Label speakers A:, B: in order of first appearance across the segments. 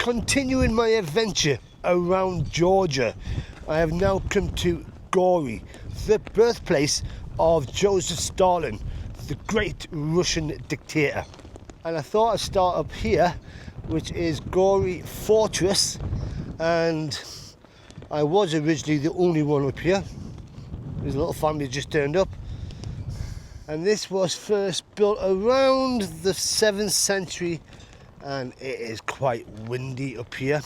A: Continuing my adventure around Georgia, I have now come to Gori, the birthplace of Joseph Stalin, the great Russian dictator. And I thought I'd start up here, which is Gori Fortress, and I was originally the only one up here. There's a little family just turned up, and this was first built around the 7th century, and it is quite windy up here,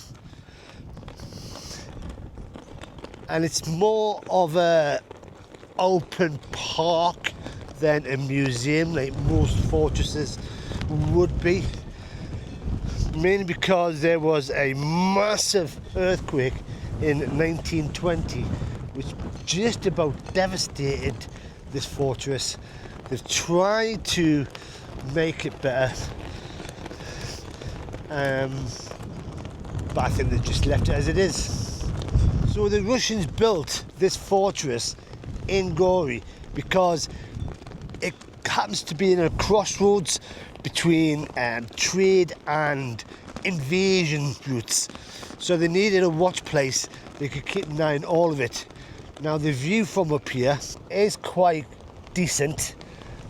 A: and it's more of a open park than a museum like most fortresses would be, mainly because there was a massive earthquake in 1920 which just about devastated this fortress. They've tried to make it better, but I think they've just left it as it is. So the Russians built this fortress in Gori because it happens to be in a crossroads between trade and invasion routes. So they needed a watch place they could keep an eye on all of it. Now the view from up here is quite decent.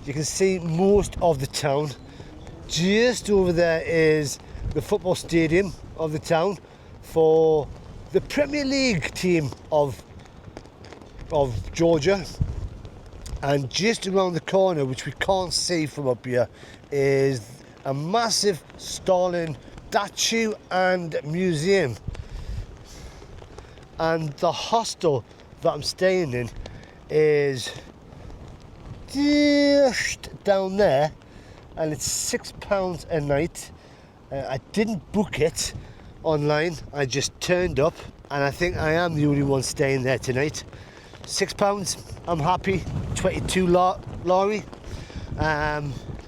A: You can see most of the town. Just over there is the football stadium of the town for the Premier League team of Georgia. And just around the corner, which we can't see from up here, is a massive Stalin statue and museum. And the hostel that I'm staying in is just down there, and it's £6 a night. I didn't book it online, I just turned up, and I think I am the only one staying there tonight. £6, I'm happy. 22 lorry.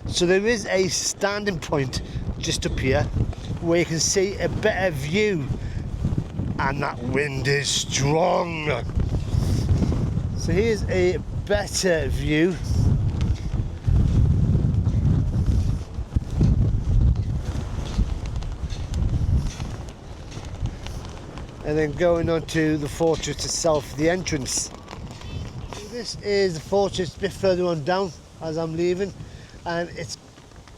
A: So there is a standing point just up here where you can see a better view, and that wind is strong. So here's a better view. And then going on to the fortress itself, the entrance. This is the fortress a bit further on down as I'm leaving, and it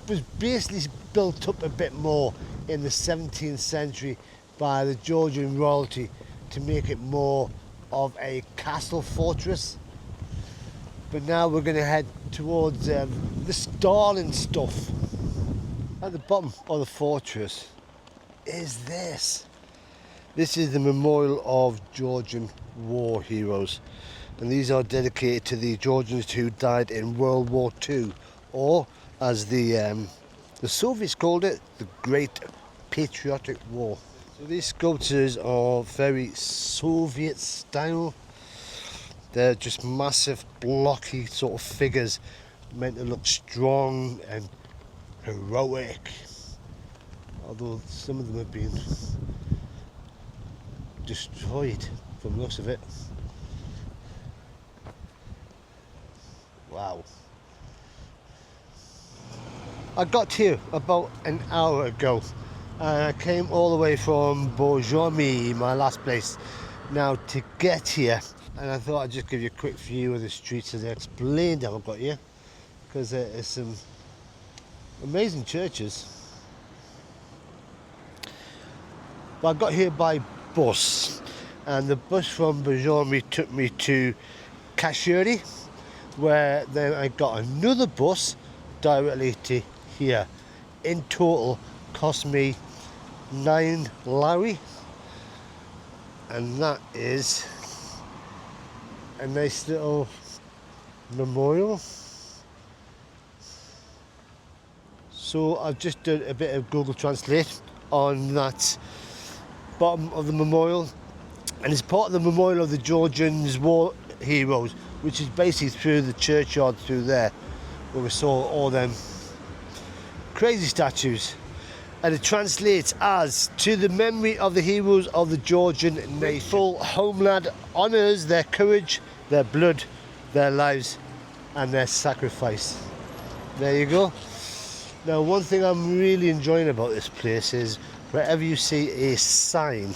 A: was basically built up a bit more in the 17th century by the Georgian royalty to make it more of a castle fortress. But now we're going to head towards the Stalin stuff. At the bottom of the fortress is this. This is the memorial of Georgian war heroes, and these are dedicated to the Georgians who died in World War II, or as the Soviets called it, the Great Patriotic War. So these sculptures are very Soviet style. They're just massive blocky sort of figures meant to look strong and heroic, although some of them have been destroyed from the looks of it. Wow. I got here about an hour ago, and I came all the way from Borjomi, my last place, now to get here, and I thought I'd just give you a quick view of the streets as I explained how I got here, because there's some amazing churches. But I got here by bus, and the bus from Borjomi took me to Kashiri, where then I got another bus directly to here. In total cost me 9 lari, and that is a nice little memorial. So I've just done a bit of Google Translate on that bottom of the memorial, and it's part of the memorial of the Georgians war heroes, which is basically through the churchyard through there where we saw all them crazy statues. And it translates as, to the memory of the heroes of the Georgian nation. Full homeland honours their courage, their blood, their lives and their sacrifice. There you go. Now, one thing I'm really enjoying about this place is wherever you see a sign,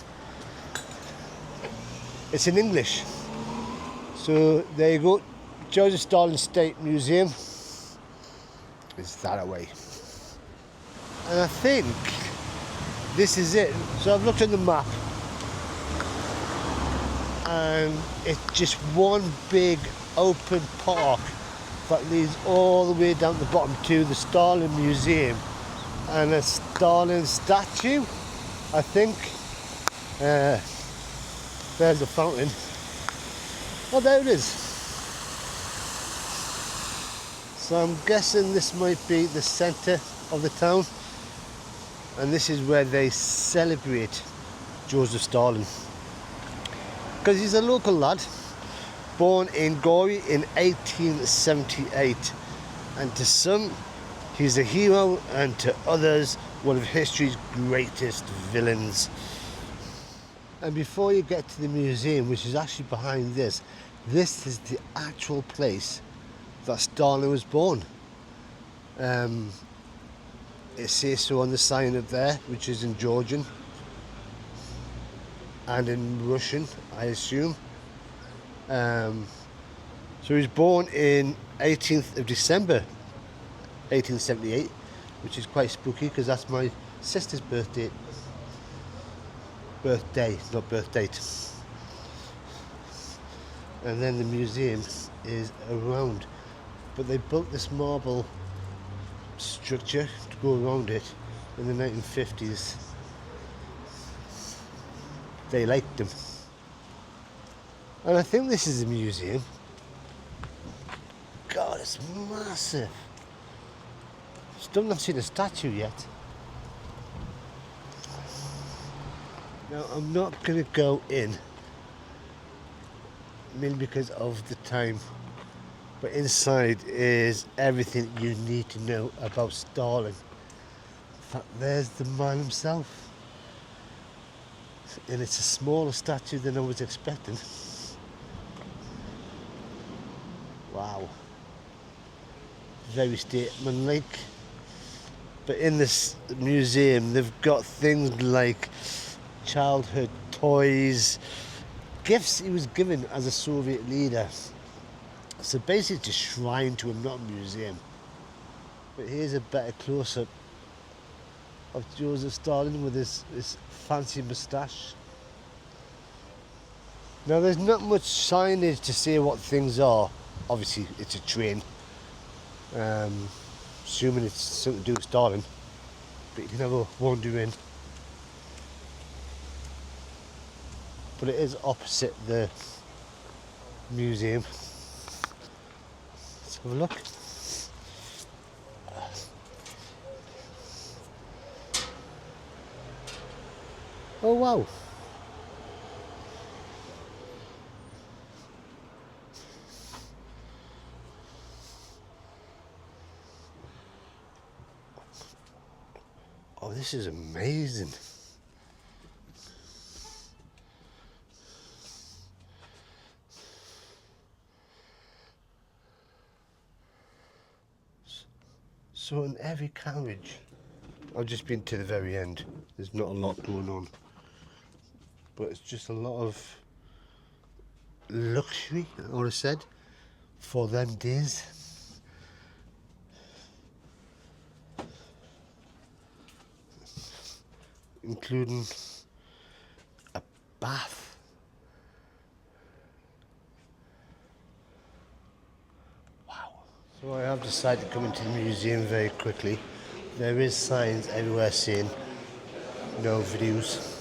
A: it's in English. So there you go, Joseph Stalin State Museum is that away. And I think this is it. So I've looked at the map and it's just one big open park that leads all the way down to the bottom to the Stalin Museum and a Stalin statue, I think. There's the fountain. Oh, there it is. So I'm guessing this might be the centre of the town, and this is where they celebrate Joseph Stalin, because he's a local lad born in Gori in 1878, and to some he's a hero and to others one of history's greatest villains. And before you get to the museum, which is actually behind this is the actual place that Stalin was born. It says so on the sign up there, which is in Georgian and in Russian, I assume. So he was born in 18th of December 1878, which is quite spooky because that's my sister's birthday, not birth date. And then the museum is around, but they built this marble structure to go around it in the 1950s. They liked them, and I think this is a museum. God, it's massive. Still not seen a statue yet. Now I'm not going to go in, mainly because of the time, but inside is everything you need to know about Stalin. In fact, there's the man himself, and it's a smaller statue than I was expecting. Wow, very statesman-like. But in this museum they've got things like childhood toys, gifts he was given as a Soviet leader. So basically it's a shrine to him, not a museum. But here's a better close-up of Joseph Stalin with his fancy moustache. Now there's not much signage to say what things are. Obviously it's a train, assuming it's something to do with Stalin, but you can have a wander in. But it is opposite the museum. Let's have a look. Oh wow. Oh, this is amazing. So in every carriage, I've just been to the very end, there's not a lot going on, but it's just a lot of luxury, I would have said, for them days. Including a bath. Wow. So I have decided to come into the museum very quickly. There is signs everywhere saying no videos.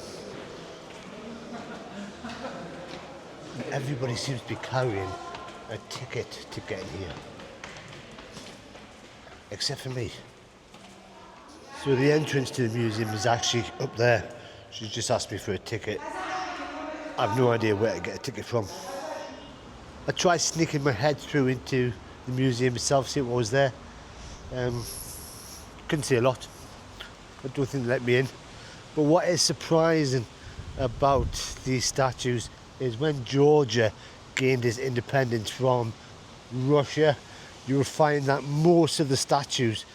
A: And everybody seems to be carrying a ticket to get in here. Except for me. So the entrance to the museum is actually up there. She's just asked me for a ticket. I've no idea where to get a ticket from. I tried sneaking my head through into the museum itself, see what was there. Couldn't see a lot. I don't think they let me in. But what is surprising about these statues is when Georgia gained its independence from Russia, you'll find that most of the statues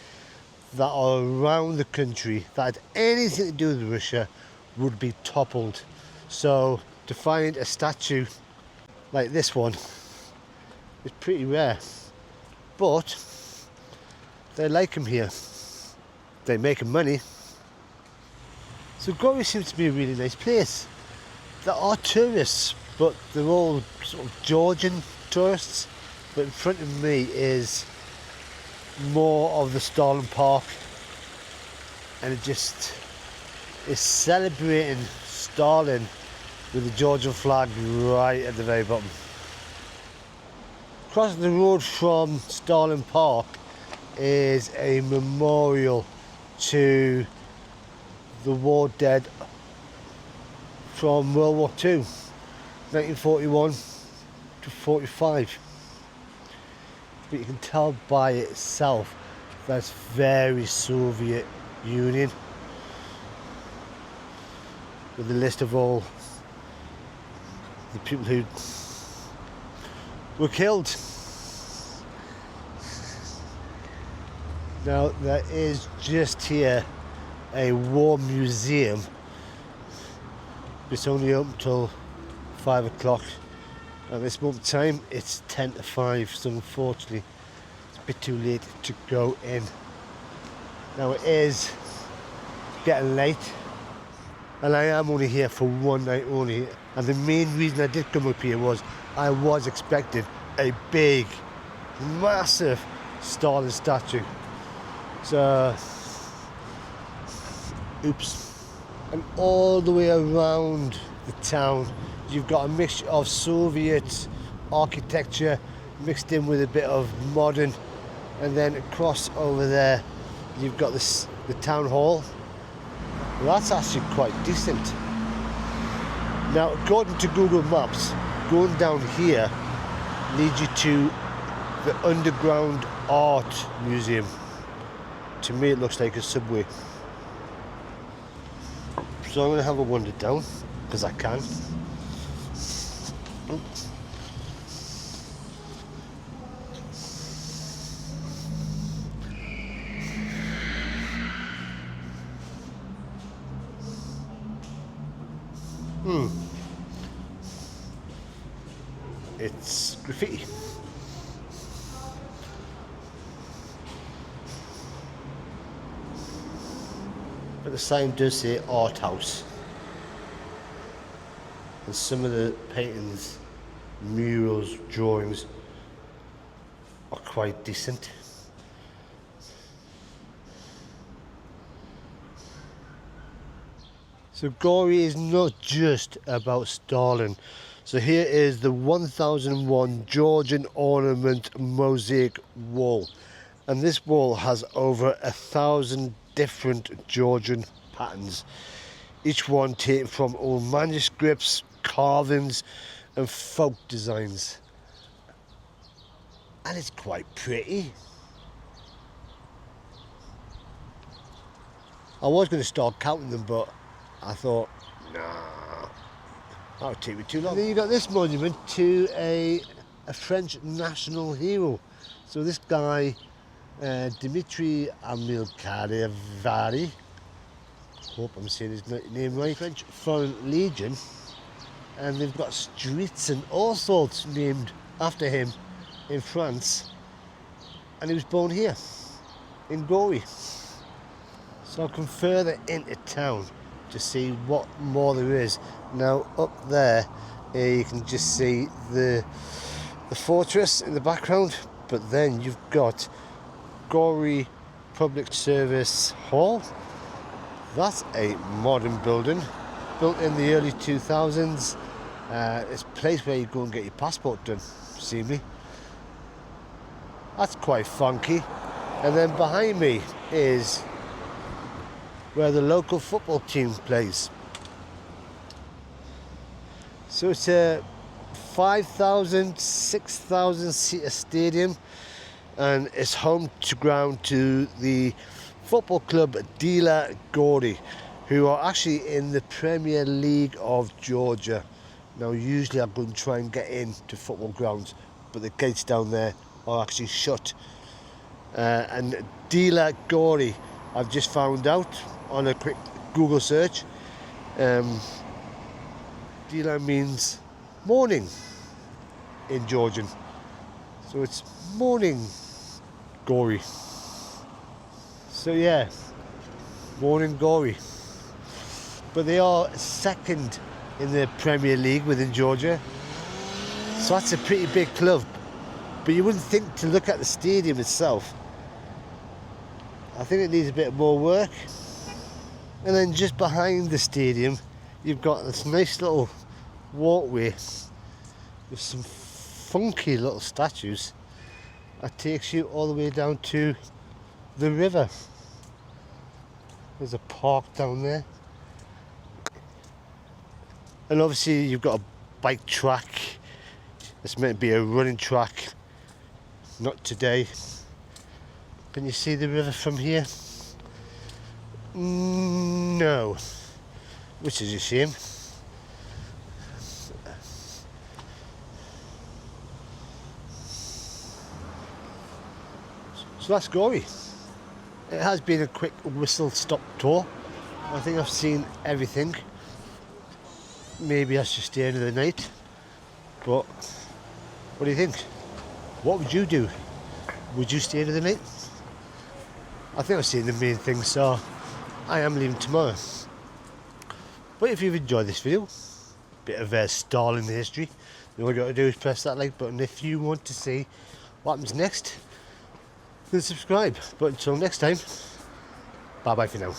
A: that are around the country that had anything to do with Russia would be toppled. So to find a statue like this one is pretty rare, but they like them here. They make them money. So Gori seems to be a really nice place. There are tourists, but they're all sort of Georgian tourists. But in front of me is more of the Stalin Park, and it just is celebrating Stalin with the Georgian flag right at the very bottom. Across the road from Stalin Park is a memorial to the war dead from World War II, 1941 to 45. But you can tell by itself that's very Soviet Union, with the list of all the people who were killed. Now there is just here a war museum. It's only open till 5 o'clock. At this moment in time it's 10 to 5, so unfortunately it's a bit too late to go in. Now it is getting late, and I am only here for one night only, and the main reason I did come up here was I was expecting a big, massive Stalin statue. So, oops. And all the way around the town you've got a mixture of Soviet architecture mixed in with a bit of modern, and then across over there you've got the town hall. Well, that's actually quite decent. Now according to Google Maps, going down here leads you to the Underground Art Museum. To me it looks like a subway. So I'm going to have a wander down, because I can. It's graffiti. But the sign does say art house. And some of the paintings, murals, drawings are quite decent. So Gori is not just about Stalin. So here is the 1001 Georgian Ornament Mosaic Wall. And this wall has over 1,000 different Georgian patterns. Each one taken from old manuscripts, carvings and folk designs. And it's quite pretty. I was going to start counting them, but I thought, nah, that would take me too long. And then you got this monument to a French national hero. So this guy, Dimitri Amilakhvari, hope I'm saying his name right, French Foreign Legion, and they've got streets and all sorts named after him in France, and he was born here in Gori. So I'll come further into town to see what more there is. Now up there you can just see the fortress in the background, but then you've got Gori Public Service Hall. That's a modern building, built in the early 2000s. It's a place where you go and get your passport done, see me. That's quite funky. And then behind me is where the local football team plays. So it's a 5,000, 6,000 seater stadium, and it's home to ground to the football club Dila Gori, who are actually in the Premier League of Georgia. Now usually I go and try and get into football grounds, but the gates down there are actually shut. And Dila Gori. I've just found out on a quick Google search. Dila means morning in Georgian, so it's morning Gori. So yeah, morning Gori. But they are second in the Premier League within Georgia, so that's a pretty big club. But you wouldn't think to look at the stadium itself. I think it needs a bit more work. And then just behind the stadium, you've got this nice little walkway with some funky little statues that takes you all the way down to the river. There's a park down there. And obviously you've got a bike track. It's meant to be a running track. Not today. Can you see the river from here? No. Which is a shame. So that's Gori. It has been a quick whistle-stop tour. I think I've seen everything. Maybe I should stay another night. But what do you think? What would you do? Would you stay another night? I think I've seen the main thing, so I am leaving tomorrow. But if you've enjoyed this video, bit of Stalin history, all you got to do is press that like button if you want to see what happens next. Then subscribe. But until next time, bye bye for now.